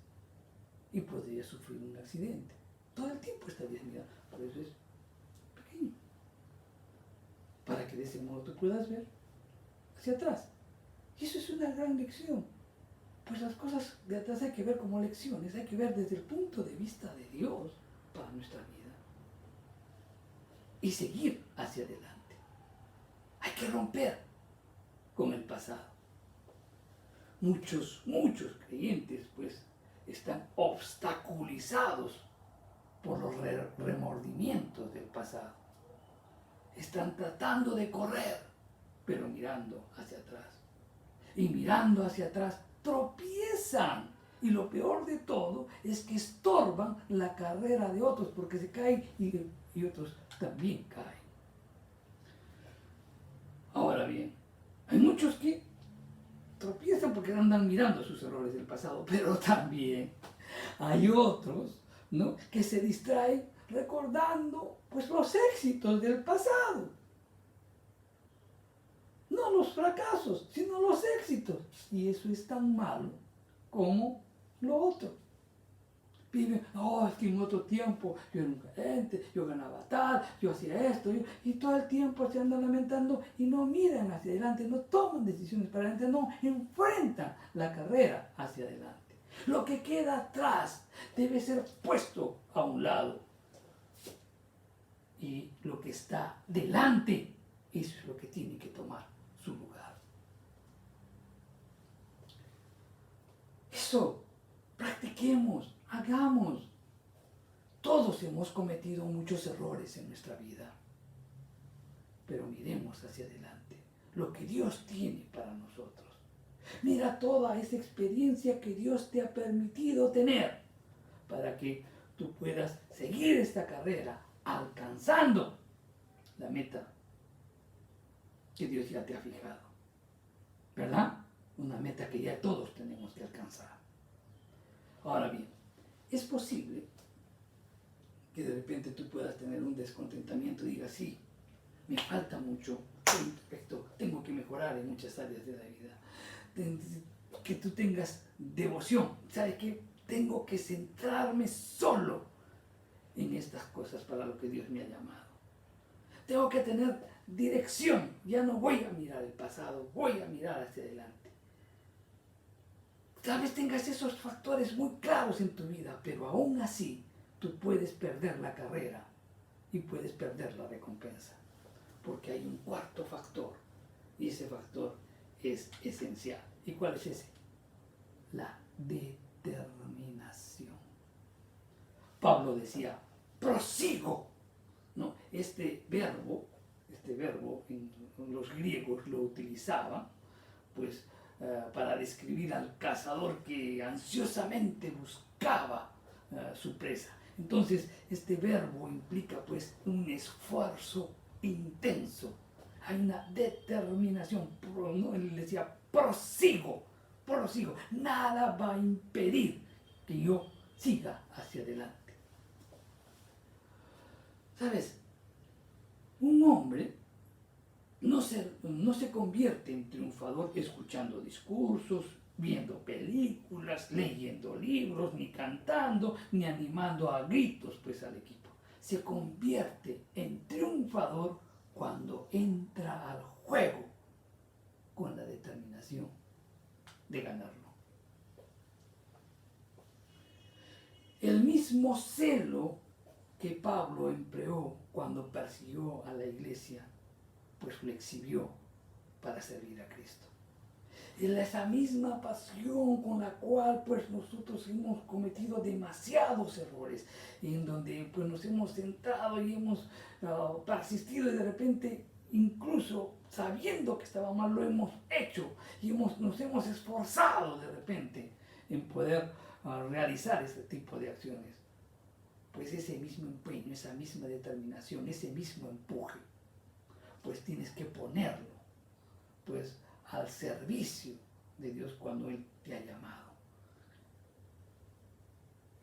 y podrías sufrir un accidente. Todo el tiempo estarías mirando. Por eso es pequeño. Para que de ese modo tú puedas ver hacia atrás. Y eso es una gran lección. Pues las cosas de atrás hay que ver como lecciones, hay que ver desde el punto de vista de Dios para nuestra vida. Y seguir hacia adelante. Hay que romper con el pasado. Muchos creyentes pues están obstaculizados por los remordimientos del pasado. Están tratando de correr, pero mirando hacia atrás. Y mirando hacia atrás tropiezan. Y lo peor de todo es que estorban la carrera de otros, porque se caen y otros también caen. Ahora bien, hay muchos que tropiezan porque andan mirando sus errores del pasado, pero también hay otros, ¿no?, que se distraen recordando pues los éxitos del pasado. No los fracasos, sino los éxitos. Y eso es tan malo como lo otro. Viven, oh, es que en otro tiempo yo era un gerente, yo ganaba tal, yo hacía esto, y todo el tiempo se andan lamentando y no miran hacia adelante, no toman decisiones para adelante, no enfrentan la carrera hacia adelante. Lo que queda atrás debe ser puesto a un lado. Y lo que está delante, eso es lo que tiene que tomar su lugar. Eso, practiquemos, hagamos. Todos hemos cometido muchos errores en nuestra vida, pero miremos hacia adelante lo que Dios tiene para nosotros. Mira toda esa experiencia que Dios te ha permitido tener para que tú puedas seguir esta carrera alcanzando la meta que Dios ya te ha fijado, ¿verdad? Una meta que ya todos tenemos que alcanzar. Ahora bien, es posible que de repente tú puedas tener un descontentamiento y digas, sí, me falta mucho, tengo que mejorar en muchas áreas de la vida. Que tú tengas devoción, ¿sabes qué? Tengo que centrarme solo en estas cosas para lo que Dios me ha llamado. Tengo que tener dirección, ya no voy a mirar el pasado, voy a mirar hacia adelante. Tal vez tengas esos factores muy claros en tu vida, pero aún así tú puedes perder la carrera y puedes perder la recompensa, porque hay un cuarto factor, y ese factor es esencial. ¿Y cuál es ese? La determinación. Pablo decía, prosigo, ¿no? Este verbo en los griegos lo utilizaban, pues, para describir al cazador que ansiosamente buscaba su presa. Entonces, este verbo implica pues un esfuerzo intenso. Hay una determinación, ¿no? Él decía, prosigo. Nada va a impedir que yo siga hacia adelante. ¿Sabes? Un hombre no se convierte en triunfador escuchando discursos, viendo películas, leyendo libros, ni cantando, ni animando a gritos pues al equipo. Se convierte en triunfador cuando entra al juego con la determinación de ganarlo. El mismo celo que Pablo empleó cuando persiguió a la iglesia, pues lo exhibió para servir a Cristo. Es esa misma pasión con la cual pues nosotros hemos cometido demasiados errores, en donde pues nos hemos centrado y hemos persistido, y de repente, incluso sabiendo que estaba mal, lo hemos hecho y nos hemos esforzado de repente en poder realizar este tipo de acciones. Pues ese mismo empeño, esa misma determinación, ese mismo empuje, pues tienes que ponerlo pues al servicio de Dios cuando Él te ha llamado.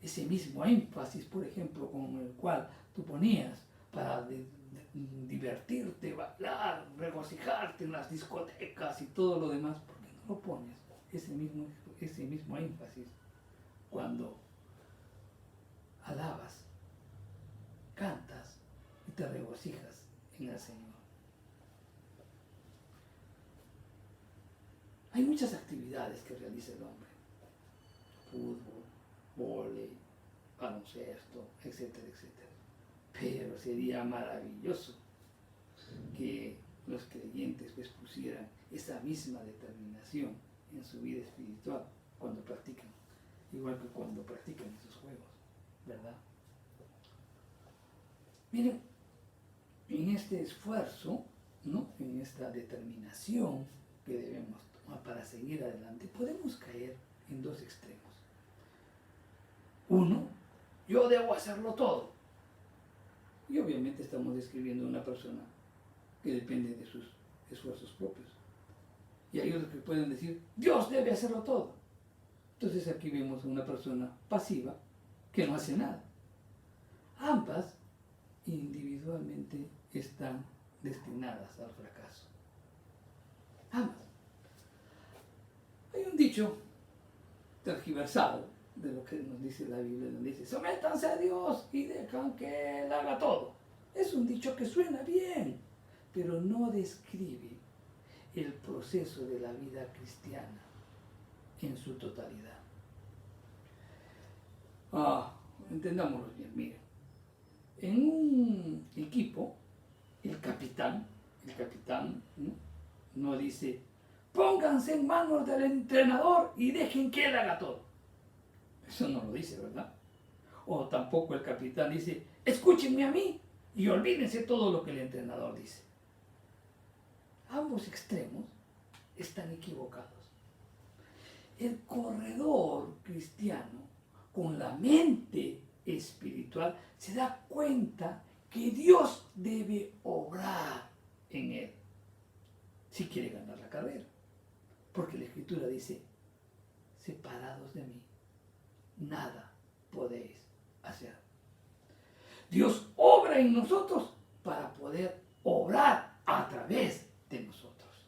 Ese mismo énfasis, por ejemplo, con el cual tú ponías para divertirte, bailar, regocijarte en las discotecas y todo lo demás, ¿por qué no lo pones? Ese mismo énfasis cuando alabas, cantas y te regocijas en el Señor. Hay muchas actividades que realiza el hombre: fútbol, vóley, baloncesto, etcétera, etcétera. Pero sería maravilloso que los creyentes pues pusieran esa misma determinación en su vida espiritual cuando practican, igual que cuando practican esos juegos, ¿verdad? Miren, en este esfuerzo, ¿no?, en esta determinación que debemos tomar para seguir adelante, podemos caer en dos extremos. Uno, yo debo hacerlo todo. Y obviamente estamos describiendo a una persona que depende de sus esfuerzos propios. Y hay otros que pueden decir, Dios debe hacerlo todo. Entonces aquí vemos a una persona pasiva que no hace nada. Ambas individualmente están destinadas al fracaso. Ambas. Hay un dicho tergiversado de lo que nos dice la Biblia, donde dice, sométanse a Dios y dejan que Él haga todo. Es un dicho que suena bien, pero no describe el proceso de la vida cristiana en su totalidad. Entendámoslo bien, miren. En un equipo, el capitán, no dice, pónganse en manos del entrenador y dejen que él haga todo. Eso no lo dice, ¿verdad? O tampoco el capitán dice, escúchenme a mí y olvídense todo lo que el entrenador dice. Ambos extremos están equivocados. El corredor cristiano, con la mente espiritual, se da cuenta que Dios debe obrar en él si quiere ganar la carrera. Porque la Escritura dice, separados de mí, nada podéis hacer. Dios obra en nosotros para poder obrar a través de nosotros.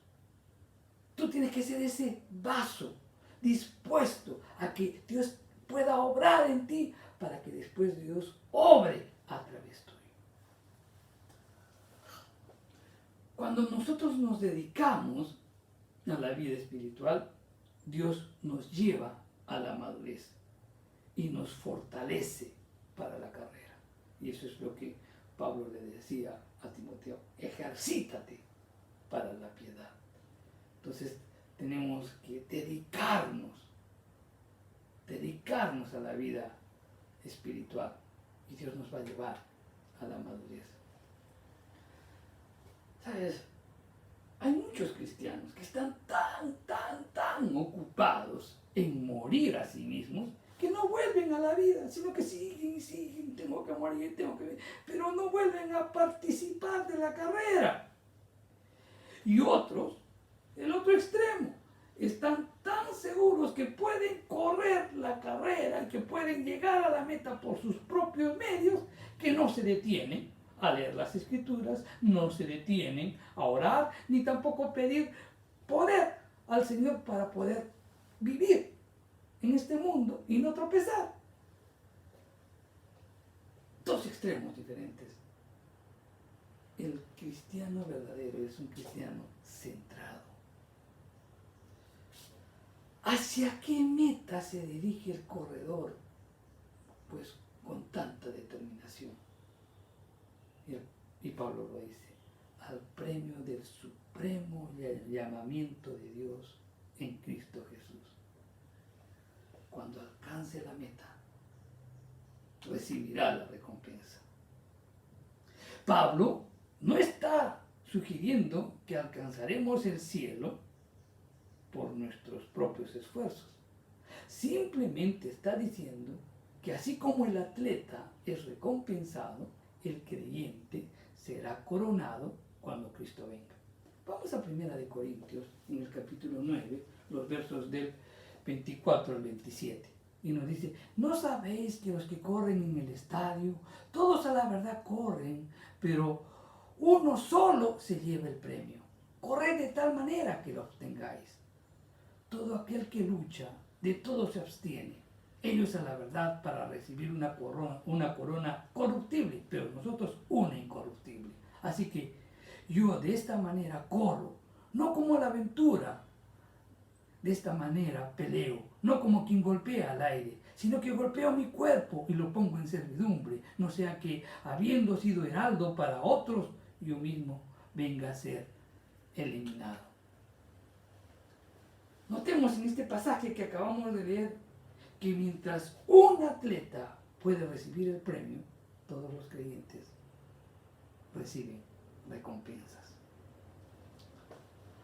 Tú tienes que ser ese vaso dispuesto a que Dios pueda obrar en ti para que después Dios obre a través tuyo. Cuando nosotros nos dedicamos a la vida espiritual, Dios nos lleva a la madurez y nos fortalece para la carrera. Y eso es lo que Pablo le decía a Timoteo, ejercítate para la piedad. Entonces tenemos que dedicarnos a la vida espiritual y Dios nos va a llevar a la madurez. ¿Sabes? Hay muchos cristianos que están tan ocupados en morir a sí mismos que no vuelven a la vida, sino que siguen, tengo que morir, pero no vuelven a participar de la carrera. Y otros, el otro extremo, están tan seguros que pueden correr la carrera, que pueden llegar a la meta por sus propios medios, que no se detienen a leer las Escrituras, no se detienen a orar, ni tampoco pedir poder al Señor para poder vivir en este mundo y no tropezar. Dos extremos diferentes. El cristiano verdadero es un cristiano centrado. ¿Hacia qué meta se dirige el corredor? Pues con tanta determinación. Y Pablo lo dice, al premio del supremo llamamiento de Dios en Cristo Jesús. Cuando alcance la meta, recibirá la recompensa. Pablo no está sugiriendo que alcanzaremos el cielo por nuestros propios esfuerzos. Simplemente está diciendo que así como el atleta es recompensado, el creyente será coronado cuando Cristo venga. Vamos a 1 Corintios, en el capítulo 9, los versos del 24 al 27. Y nos dice, ¿no sabéis que los que corren en el estadio, todos a la verdad corren, pero uno solo se lleva el premio? Corred de tal manera que lo obtengáis. Todo aquel que lucha, de todo se abstiene. Ellos a la verdad para recibir una corona corruptible, pero nosotros una incorruptible. Así que yo de esta manera corro, no como la aventura, de esta manera peleo, no como quien golpea al aire, sino que golpeo mi cuerpo y lo pongo en servidumbre, no sea que, habiendo sido heraldo para otros, yo mismo venga a ser eliminado. Notemos en este pasaje que acabamos de leer que mientras un atleta puede recibir el premio, todos los creyentes reciben recompensas.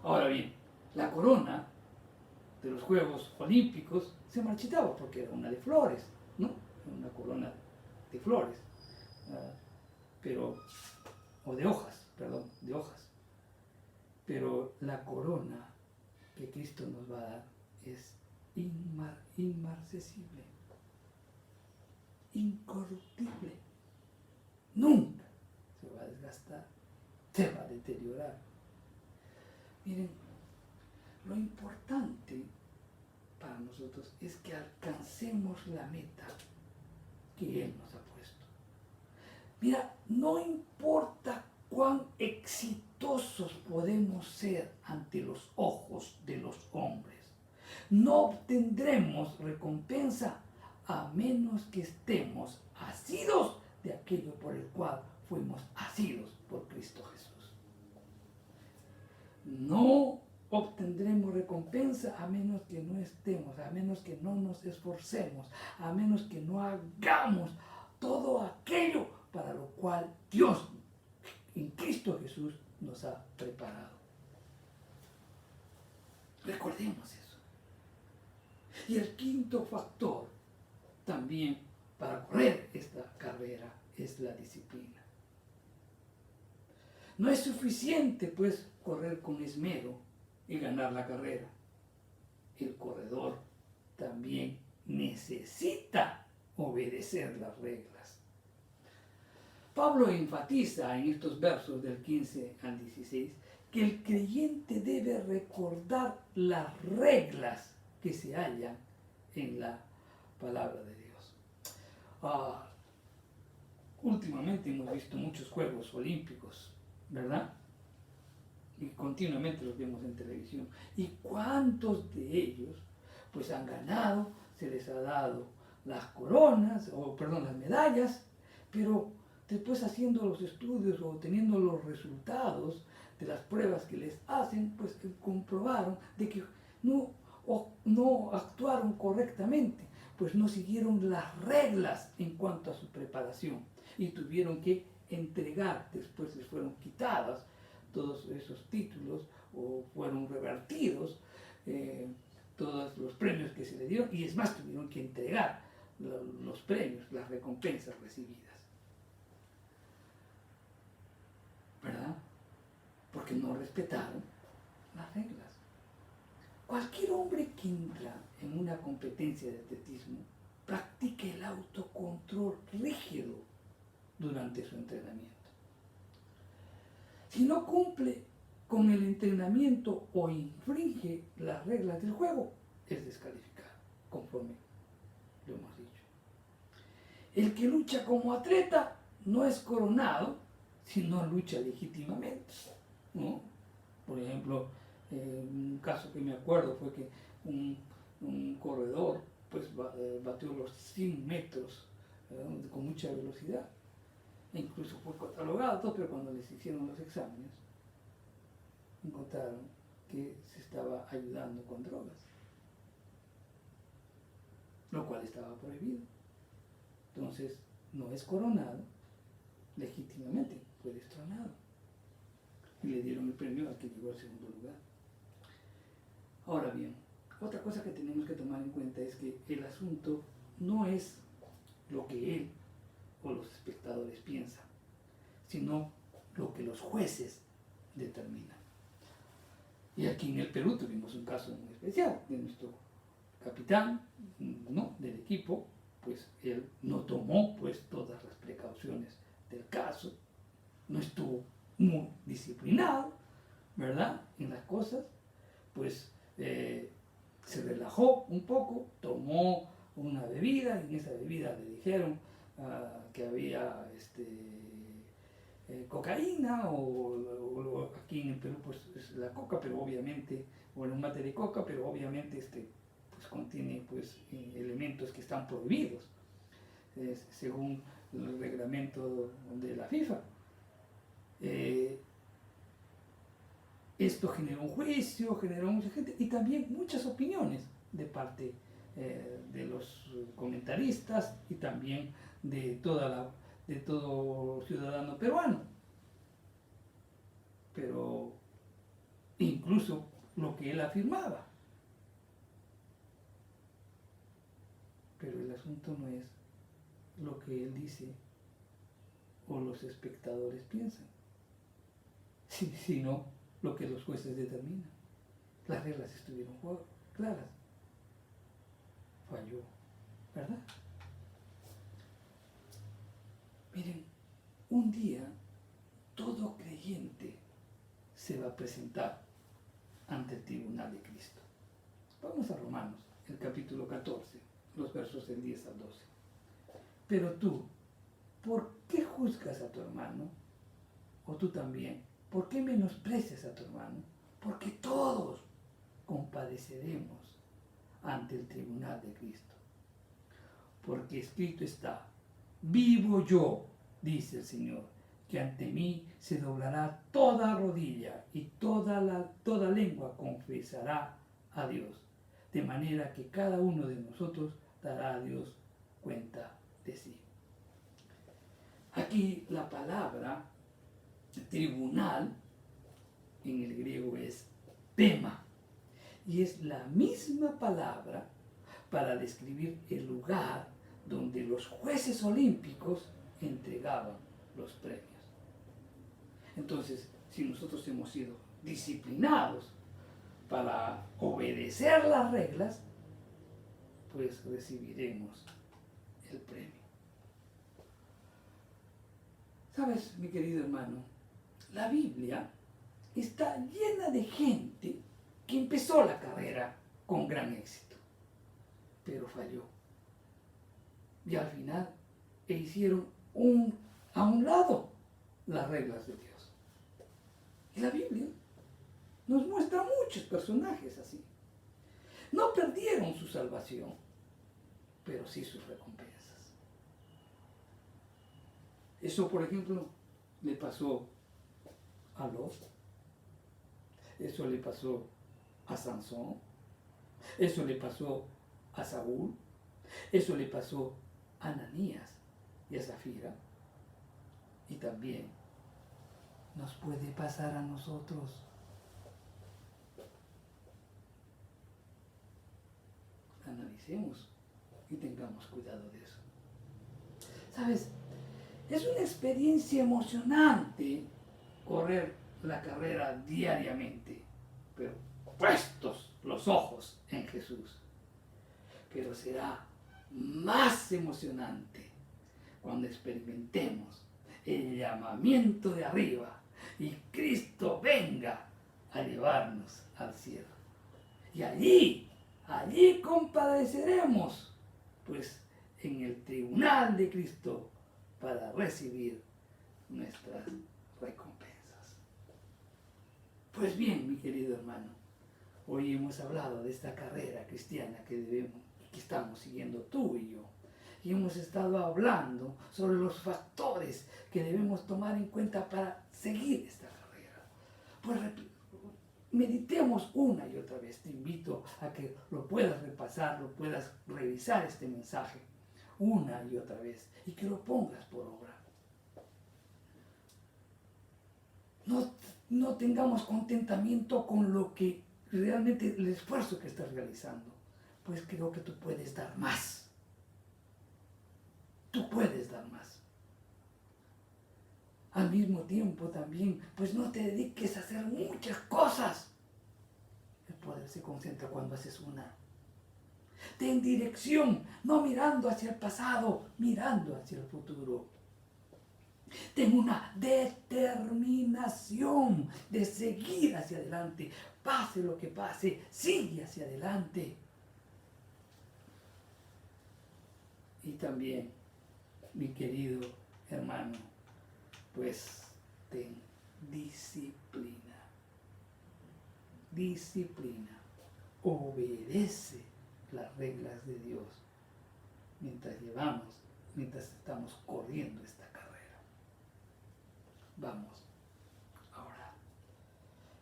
Ahora bien, la corona de los Juegos Olímpicos se marchitaba porque era una de flores, ¿no? Una corona de flores, de hojas. Pero la corona que Cristo nos va a dar es inmarcesible, incorruptible. Nunca se va a desgastar, se va a deteriorar. Miren, lo importante para nosotros es que alcancemos la meta que Él nos ha puesto. Mira, no importa cuán exitosos podemos ser ante los ojos de los hombres, no obtendremos recompensa a menos que estemos asidos de aquello por el cual fuimos asidos por Cristo Jesús. No obtendremos recompensa a menos que no estemos, a menos que no nos esforcemos, a menos que no hagamos todo aquello para lo cual Dios en Cristo Jesús nos ha preparado. Recordemos eso. Y el quinto factor también para correr esta carrera es la disciplina. No es suficiente pues correr con esmero y ganar la carrera. El corredor también necesita obedecer las reglas. Pablo enfatiza en estos versos del 15 al 16 que el creyente debe recordar las reglas que se hallan en la palabra de Dios. Últimamente hemos visto muchos Juegos Olímpicos, ¿verdad? Y continuamente los vemos en televisión. ¿Y cuántos de ellos pues han ganado? Se les ha dado las coronas, las medallas, pero después haciendo los estudios o teniendo los resultados de las pruebas que les hacen, pues comprobaron de que no actuaron correctamente, pues no siguieron las reglas en cuanto a su preparación y tuvieron que entregar, después les fueron quitadas todos esos títulos o fueron revertidos todos los premios que se le dieron, y es más, tuvieron que entregar los premios, las recompensas recibidas. ¿Verdad? Porque no respetaron las reglas. Cualquier hombre que entra en una competencia de atletismo practica el autocontrol rígido durante su entrenamiento. Si no cumple con el entrenamiento o infringe las reglas del juego, es descalificado, conforme lo hemos dicho. El que lucha como atleta no es coronado si no lucha legítimamente, ¿no? Por ejemplo, un caso que me acuerdo fue que un corredor pues batió los 100 metros con mucha velocidad. Incluso fue catalogado, pero cuando les hicieron los exámenes, encontraron que se estaba ayudando con drogas, lo cual estaba prohibido. Entonces, no es coronado legítimamente, fue destronado. Y le dieron el premio al que llegó al segundo lugar. Ahora bien, otra cosa que tenemos que tomar en cuenta es que el asunto no es lo que él o los espectadores piensan, sino lo que los jueces determinan. Y aquí en el Perú tuvimos un caso muy especial de nuestro capitán, ¿no?, del equipo, pues él no tomó pues todas las precauciones del caso, no estuvo muy disciplinado, ¿verdad?, en las cosas, pues se relajó un poco, tomó una bebida, y en esa bebida le dijeron que había cocaína, o aquí en el Perú pues es la coca, pero obviamente, o el mate de coca, pero obviamente pues contiene pues elementos que están prohibidos según el reglamento de la FIFA. Esto generó un juicio, generó mucha gente y también muchas opiniones de parte de los comentaristas y también de todo ciudadano peruano. Pero incluso lo que él afirmaba. Pero el asunto no es lo que él dice o los espectadores piensan, sino lo que los jueces determinan. las reglas estuvieron claras. Falló, ¿verdad? Miren, un día todo creyente se va a presentar ante el tribunal de Cristo. Vamos a Romanos, el capítulo 14, los versos del 10 al 12. Pero tú, ¿por qué juzgas a tu hermano? O tú también, ¿por qué menosprecias a tu hermano? Porque todos compadeceremos ante el tribunal de Cristo. Porque escrito está, vivo yo, dice el Señor, que ante mí se doblará toda rodilla y toda lengua confesará a Dios, de manera que cada uno de nosotros dará a Dios cuenta de sí. Aquí la palabra tribunal en el griego es tema, y es la misma palabra para describir el lugar donde los jueces olímpicos entregaban los premios. Entonces, si nosotros hemos sido disciplinados para obedecer las reglas, pues recibiremos el premio. ¿Sabes, mi querido hermano? La Biblia está llena de gente que empezó la carrera con gran éxito, pero falló. Y al final hicieron a un lado las reglas de Dios. Y la Biblia nos muestra muchos personajes así. No perdieron su salvación, pero sí sus recompensas. Eso, por ejemplo, le pasó a Lot. Eso le pasó a Sansón. Eso le pasó a Saúl. Eso le pasó a Ananías y a Zafira. Y también nos puede pasar a nosotros. Analicemos y tengamos cuidado de eso. ¿Sabes? Es una experiencia emocionante correr la carrera diariamente, pero puestos los ojos en Jesús. Pero será más emocionante cuando experimentemos el llamamiento de arriba y Cristo venga a llevarnos al cielo. Y allí compadeceremos, pues en el tribunal de Cristo, para recibir nuestras recompensas. Pues bien, mi querido hermano, hoy hemos hablado de esta carrera cristiana que estamos siguiendo tú y yo. Y hemos estado hablando sobre los factores que debemos tomar en cuenta para seguir esta carrera. Pues meditemos una y otra vez. Te invito a que lo puedas repasar, lo puedas revisar este mensaje una y otra vez y que lo pongas por obra. No tengamos contentamiento con lo que realmente el esfuerzo que estás realizando, pues creo que tú puedes dar más. Tú puedes dar más. Al mismo tiempo también, pues no te dediques a hacer muchas cosas. El poder se concentra cuando haces una. Ten dirección, no mirando hacia el pasado, mirando hacia el futuro. Ten una determinación de seguir hacia adelante. Pase lo que pase, sigue hacia adelante. Y también, mi querido hermano, pues ten disciplina. Disciplina. Obedece las reglas de Dios mientras estamos corriendo esta carrera. Vamos a orar.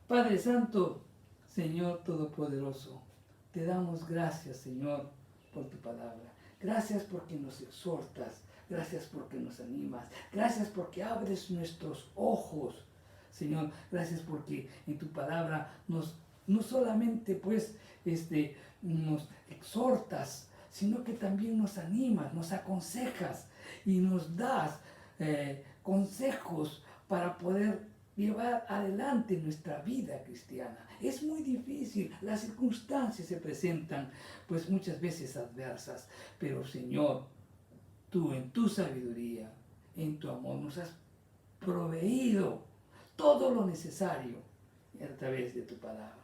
Padre Santo, Señor Todopoderoso, te damos gracias, Señor, por tu palabra. Gracias porque nos exhortas, gracias porque nos animas, gracias porque abres nuestros ojos, Señor. Gracias porque en tu palabra no solamente pues nos exhortas, sino que también nos animas, nos aconsejas y nos das consejos para poder llevar adelante nuestra vida cristiana. Es muy difícil, las circunstancias se presentan pues muchas veces adversas, pero Señor, tú en tu sabiduría, en tu amor nos has proveído todo lo necesario a través de tu palabra.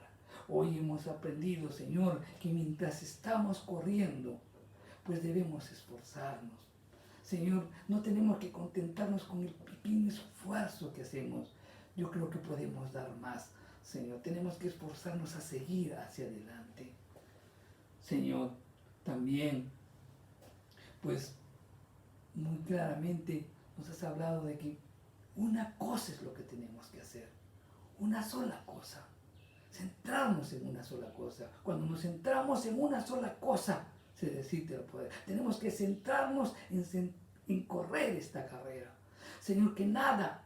Hoy hemos aprendido, Señor, que mientras estamos corriendo, pues debemos esforzarnos. Señor, no tenemos que contentarnos con el pequeño esfuerzo que hacemos. Yo creo que podemos dar más, Señor. Tenemos que esforzarnos a seguir hacia adelante. Señor, también, pues, muy claramente nos has hablado de que una cosa es lo que tenemos que hacer. Una sola cosa. Centrarnos en una sola cosa. Cuando nos centramos en una sola cosa, se decide el poder. Tenemos que centrarnos en correr esta carrera. Señor, que nada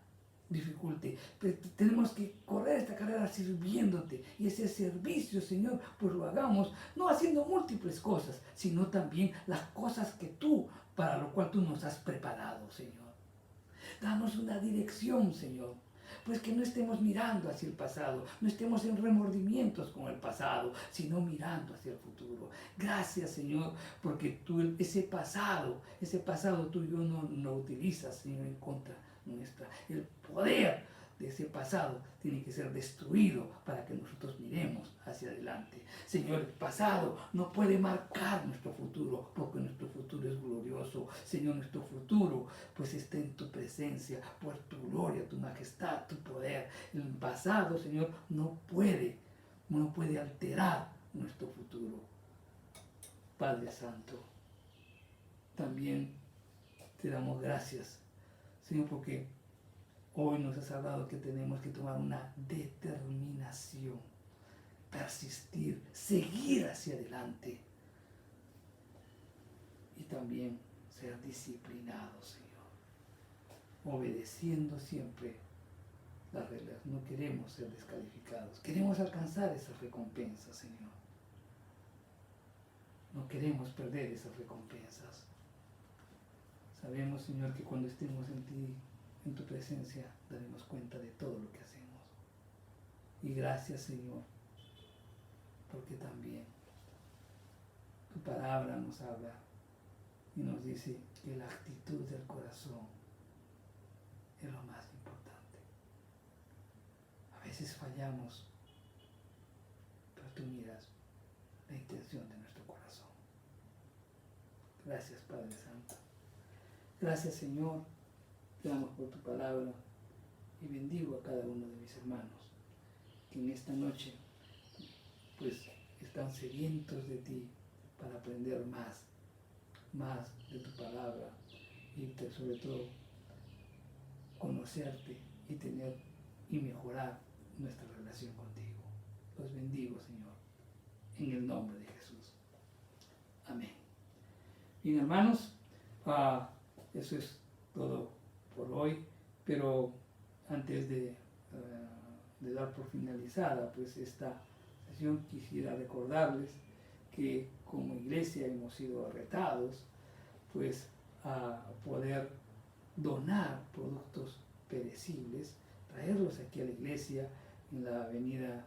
dificulte. Pero tenemos que correr esta carrera sirviéndote. Y ese servicio, Señor, pues lo hagamos no haciendo múltiples cosas, sino también las cosas que tú, para lo cual tú nos has preparado, Señor. Danos una dirección, Señor. Pues que no estemos mirando hacia el pasado, no estemos en remordimientos con el pasado, sino mirando hacia el futuro. Gracias, Señor, porque tú ese pasado tuyo no lo utilizas, Señor, en contra nuestra. El poder de ese pasado tiene que ser destruido para que nosotros miremos hacia adelante. Señor, el pasado no puede marcar nuestro futuro, porque nuestro futuro es glorioso. Señor, nuestro futuro pues está en tu presencia, por tu gloria, tu majestad, tu poder. El pasado, Señor, no puede alterar nuestro futuro. Padre Santo, también te damos gracias, Señor, porque hoy nos has hablado que tenemos que tomar una determinación, persistir, seguir hacia adelante y también ser disciplinados, Señor, obedeciendo siempre las reglas. No queremos ser descalificados, queremos alcanzar esas recompensas, Señor. No queremos perder esas recompensas. Sabemos, Señor, que cuando estemos en ti, en tu presencia, daremos cuenta de todo lo que hacemos. Y gracias, Señor, porque también tu palabra nos habla y nos dice que la actitud del corazón es lo más importante. A veces fallamos, pero tú miras la intención de nuestro corazón. Gracias, Padre Santo. Gracias, Señor. Te damos por tu palabra y bendigo a cada uno de mis hermanos que en esta noche pues están sedientos de ti para aprender más de tu palabra y sobre todo conocerte y tener y mejorar nuestra relación contigo. Los bendigo, Señor, en el nombre de Jesús. Amén. Bien, hermanos, eso es todo por hoy, pero antes de dar por finalizada pues esta sesión, quisiera recordarles que como iglesia hemos sido retados pues a poder donar productos perecibles, traerlos aquí a la iglesia en la avenida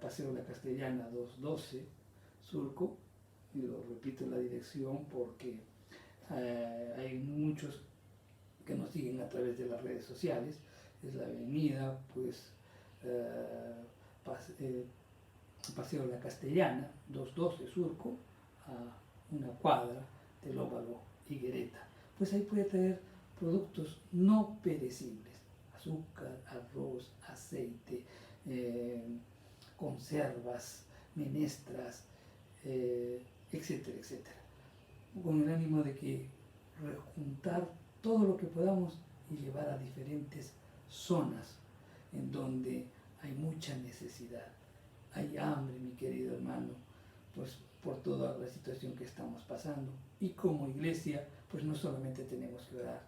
Paseo de la Castellana 212, Surco, y lo repito la dirección porque hay muchos que nos siguen a través de las redes sociales. Es la avenida pues Paseo de la Castellana 212 Surco, a una cuadra del Óvalo Higuereta. Pues ahí puede traer productos no perecibles: azúcar, arroz, aceite, conservas, menestras, etcétera, etcétera, con el ánimo de que rejuntar todo lo que podamos y llevar a diferentes zonas en donde hay mucha necesidad, hay hambre, mi querido hermano, pues por toda la situación que estamos pasando. Y como iglesia, pues no solamente tenemos que orar,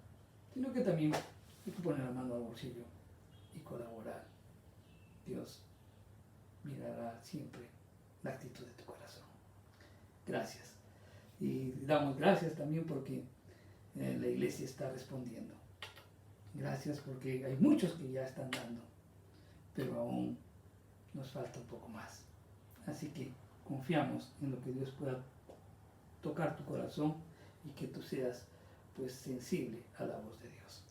sino que también hay que poner la mano al bolsillo y colaborar. Dios mirará siempre la actitud de tu corazón. Gracias. Y damos gracias también porque la iglesia está respondiendo. Gracias porque hay muchos que ya están dando. pero aún nos falta un poco más. Así que confiamos en lo que Dios pueda tocar tu corazón y que tú seas pues sensible a la voz de Dios.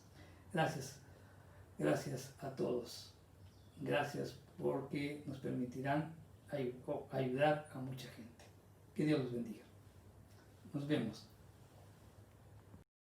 Gracias a todos. Gracias porque nos permitirán ayudar a mucha gente. Que Dios los bendiga. Nos vemos.